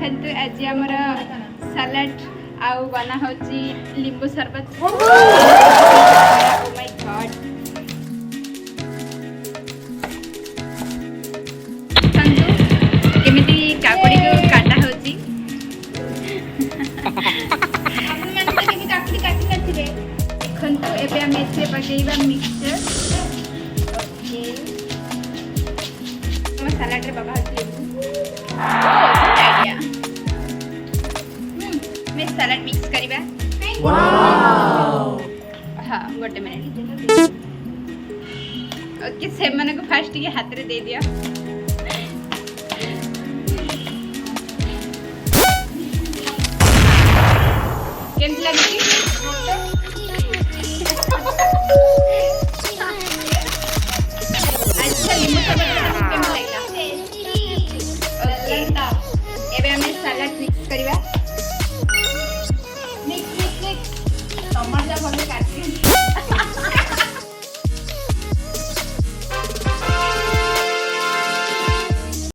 देखंतु आज हमर सलाड आउ बना होची लींबू शरबत ओ माय गॉड संतु केमिति काकुड़ी को काटा होची अपन मन के काकुड़ी काटी करथिबे देखंतु एबे हम एथे पकेइबा मिक्सचर ओके हम सलाड रे बाबा होची आइडिया मैं सलाड मिक्स करिबा वाओ हां गोटे मिनिट ओके से मन को फास्ट के हाथ रे दे दियो केमति लागि